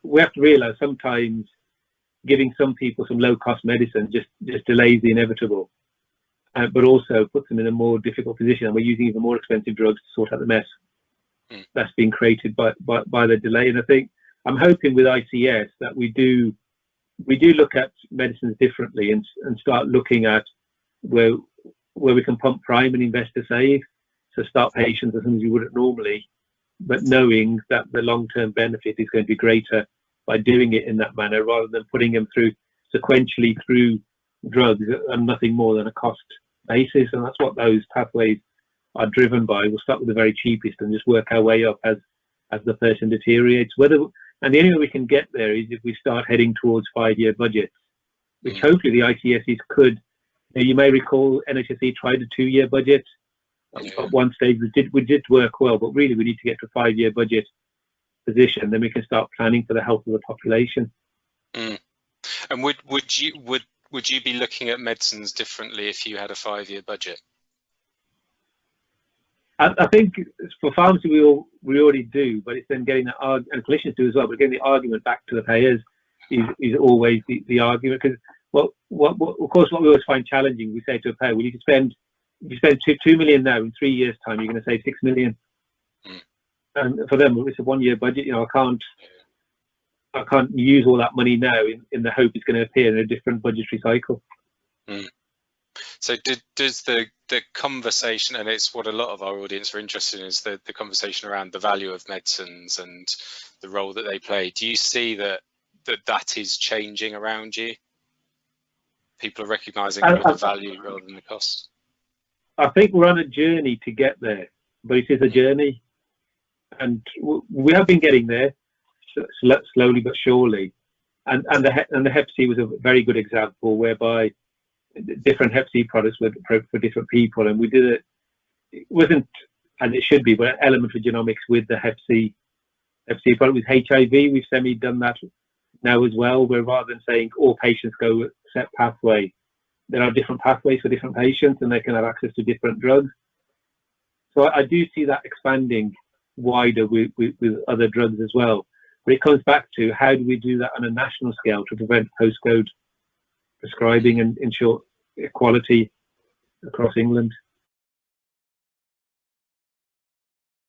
we have to realise sometimes giving some people some low-cost medicine just delays the inevitable, but also puts them in a more difficult position, and we're using even more expensive drugs to sort out the mess that's been created by the delay. And I think I'm hoping with ICS that we do look at medicines differently and start looking at where we can pump prime and invest to save, so start patients as soon as you wouldn't normally, but knowing that the long-term benefit is going to be greater by doing it in that manner, rather than putting them through sequentially through drugs and nothing more than a cost basis. And that's what those pathways are driven by. We'll start with the very cheapest and just work our way up as the person deteriorates. And the only way we can get there is if we start heading towards 5-year budgets, which hopefully the ICSs could. You may recall NHS tried a 2-year budget. At one stage we did work well, but really we need to get to a 5-year budget position, then we can start planning for the health of the population. And would you be looking at medicines differently if you had a 5-year budget? I think for pharmacy we already do, but it's then getting that and clinicians do as well. But getting the argument back to the payers is always the argument, because of course what we always find challenging, we say to a payer, well, if you spend 2 million now, in 3 years' time you're going to save 6 million. And for them, it's a 1-year budget. I can't use all that money now in the hope it's going to appear in a different budgetary cycle. So does the conversation, and it's what a lot of our audience are interested in, is the conversation around the value of medicines and the role that they play. Do you see that is changing around you? People are recognising the value rather than the cost? I think we're on a journey to get there, but it is a journey. And we have been getting there slowly but surely. And the Hep C was a very good example, whereby different Hep C products were for different people, and we did it. It wasn't, and it should be, but an element of genomics with the Hep C product. With HIV, we've done that now as well, where rather than saying all patients go a set pathway, there are different pathways for different patients, and they can have access to different drugs. So I do see that expanding wider with other drugs as well. But it comes back to how do we do that on a national scale to prevent postcode prescribing and ensure equality across England.